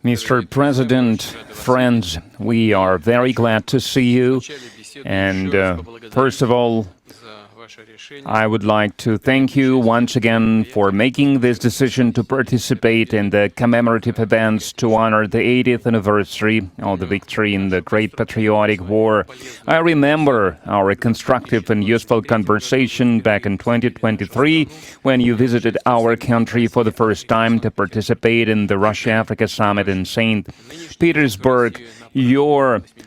Mr. President, friends, we are very glad to see you. And first of all, I would like to thank you once again for making this decision to participate in the commemorative events to honor the 80th anniversary of the victory in the Great Patriotic War. I remember our constructive and useful conversation back in 2023 when you visited our country for the first time to participate in the Russia-Africa Summit in St. Petersburg.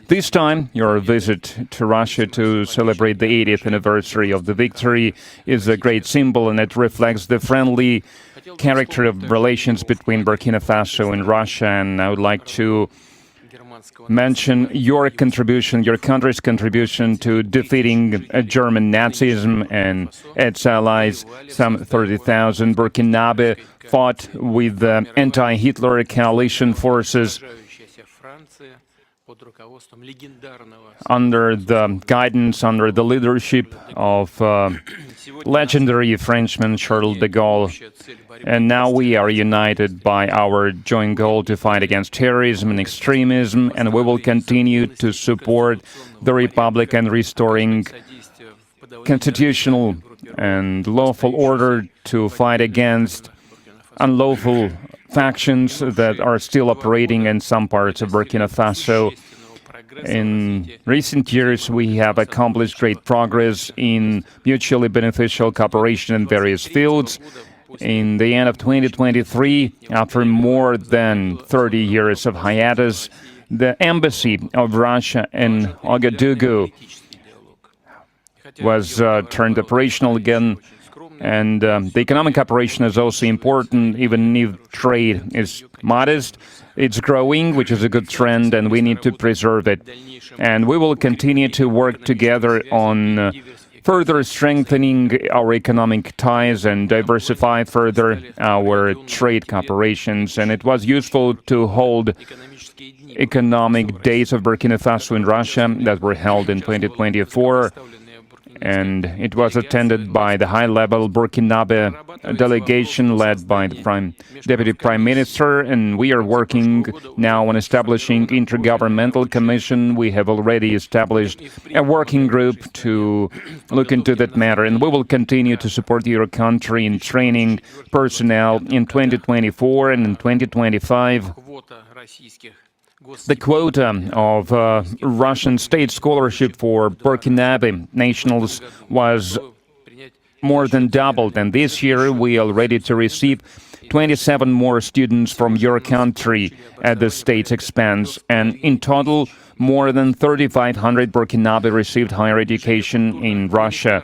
This time, your visit to Russia to celebrate the 80th anniversary of the victory is a great symbol, and it reflects the friendly character of relations between Burkina Faso and Russia. And I would like to mention your contribution, your country's contribution to defeating German Nazism and its allies. Some 30,000 Burkinabe fought with the anti-Hitler coalition forces under the guidance, under the leadership of legendary Frenchman Charles de Gaulle. And now we are united by our joint goal to fight against terrorism and extremism, and we will continue to support the Republic and restoring constitutional and lawful order, to fight against unlawful factions that are still operating in some parts of Burkina Faso. In recent years, we have accomplished great progress in mutually beneficial cooperation in various fields. In the end of 2023, after more than 30 years of hiatus, the embassy of Russia in Ouagadougou was turned operational again. And the economic operation is also important, even if trade is modest. It's growing, which is a good trend, and we need to preserve it. And we will continue to work together on further strengthening our economic ties and diversify further our trade cooperations. And it was useful to hold economic days of Burkina Faso in Russia that were held in 2024. And it was attended by the high-level Burkinabe delegation led by the Deputy Prime Minister, and we are working now on establishing intergovernmental commission. We have already established a working group to look into that matter, and we will continue to support your country in training personnel in 2024 and in 2025. The quota of Russian state scholarship for Burkinabe nationals was more than doubled, and this year we are ready to receive 27 more students from your country at the state's expense, and in total, more than 3,500 Burkinabe received higher education in Russia.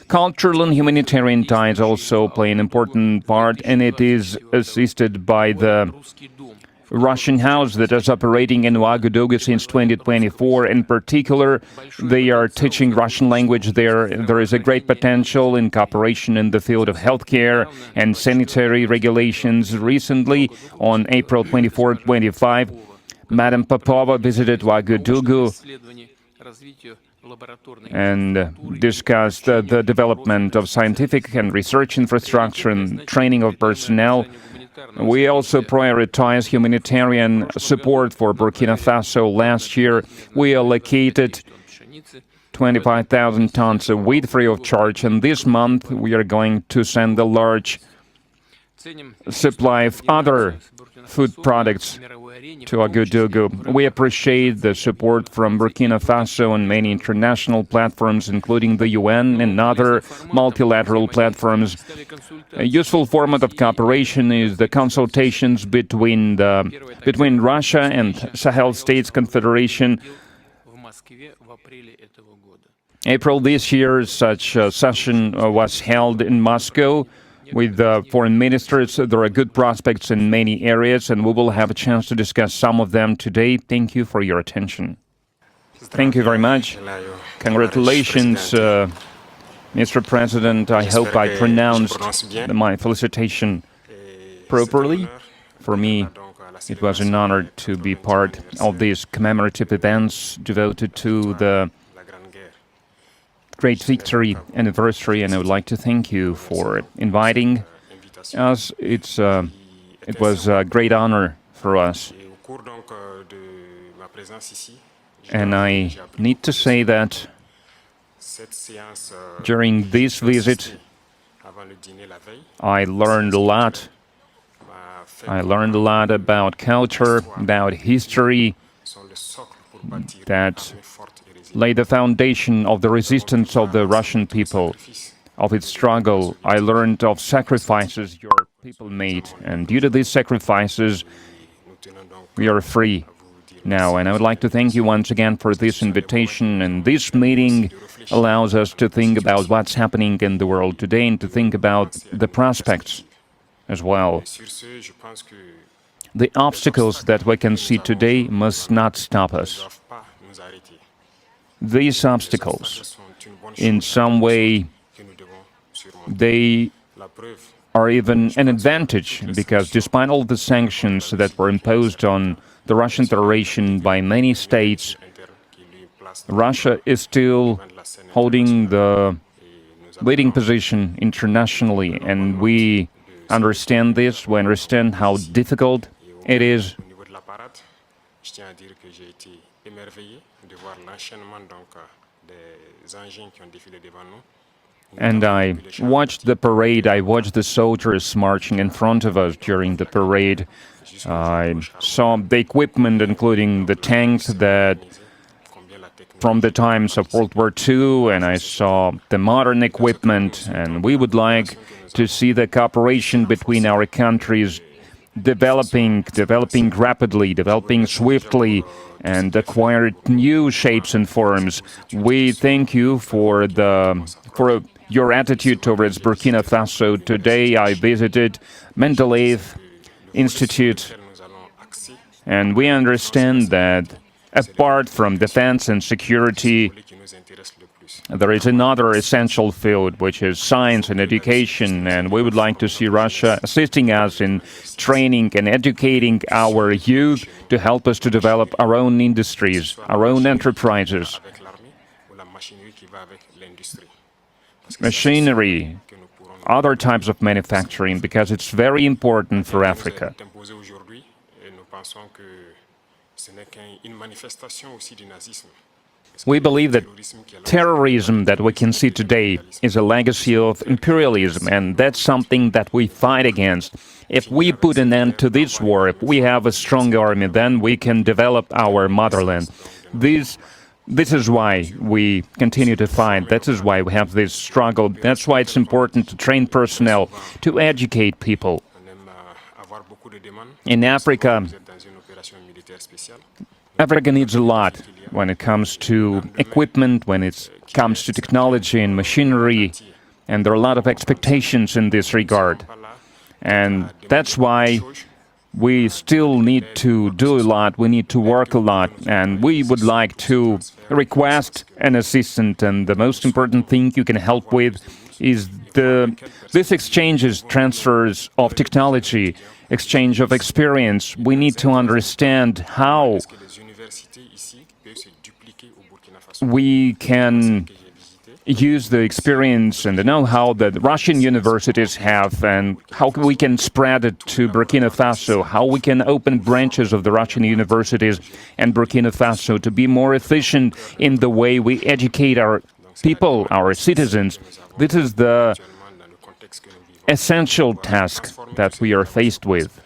Cultural and humanitarian ties also play an important part, and it is assisted by the Russian house that is operating in Ouagadougou since 2024. In particular, they are teaching Russian language there. There is a great potential in cooperation in the field of healthcare and sanitary regulations. Recently, on April 24-25, Madam Popova visited Ouagadougou and discussed the development of scientific and research infrastructure and training of personnel. We also prioritize humanitarian support for Burkina Faso. Last year, we allocated 25,000 tons of wheat free of charge, and this month we are going to send a large supply of other food products to Ouagadougou. We appreciate the support from Burkina Faso and many international platforms, including the UN and other multilateral platforms. A useful format of cooperation is the consultations between Russia and Sahel States Confederation April this year, such a session was held in Moscow with foreign ministers. There are good prospects in many areas, and we will have a chance to discuss some of them today. Thank you for your attention. Thank you very much. Congratulations, Mr. President. I hope I pronounced my felicitation properly. For me, it was an honor to be part of these commemorative events devoted to the great victory anniversary, and I would like to thank you for inviting us. It was a great honor for us. And I need to say that during this visit, I learned a lot. I learned a lot about culture, about history, that lay the foundation of the resistance of the Russian people, of its struggle. I learned of sacrifices your people made, and due to these sacrifices, we are free now. And I would like to thank you once again for this invitation, and this meeting allows us to think about what's happening in the world today and to think about the prospects as well. The obstacles that we can see today must not stop us. These obstacles, in some way, they are even an advantage, because despite all the sanctions that were imposed on the Russian Federation by many states, Russia is still holding the leading position internationally, and we understand this. We understand how difficult it is. And I watched the parade, I watched the soldiers marching in front of us during the parade. I saw the equipment, including the tanks that from the times of World War II, and I saw the modern equipment, and we would like to see the cooperation between our countries developing rapidly, developing swiftly, and acquire new shapes and forms. We thank you for your attitude towards Burkina Faso. Today I visited Mendeleev Institute, and we understand that apart from defense and security, there is another essential field, which is science and education, and we would like to see Russia assisting us in training and educating our youth to help us to develop our own industries, our own enterprises. Machinery, other types of manufacturing, because it's very important for Africa. We believe that terrorism that we can see today is a legacy of imperialism, and that's something that we fight against. If we put an end to this war, if we have a strong army, then we can develop our motherland. This is why we continue to fight. That is why we have this struggle. That's why it's important to train personnel, to educate people. In Africa, Africa needs a lot when it comes to equipment, when it comes to technology and machinery, and there are a lot of expectations in this regard. And that's why we still need to do a lot, we need to work a lot, and we would like to request an assistant, and the most important thing you can help with is this exchanges, transfers of technology, exchange of experience. We need to understand how we can use the experience and the know-how that Russian universities have, and how we can spread it to Burkina Faso, how we can open branches of the Russian universities and Burkina Faso to be more efficient in the way we educate our people, our citizens. This is the essential task that we are faced with.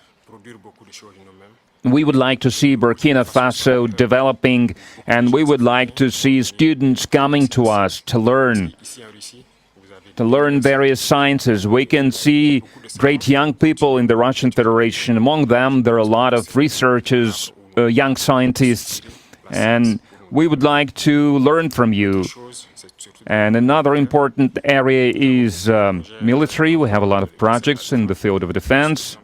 We would like to see Burkina Faso developing, and we would like to see students coming to us to learn various sciences. We can see great young people in the Russian Federation. Among them, there are a lot of researchers, young scientists, and we would like to learn from you. And another important area is military. We have a lot of projects in the field of defense.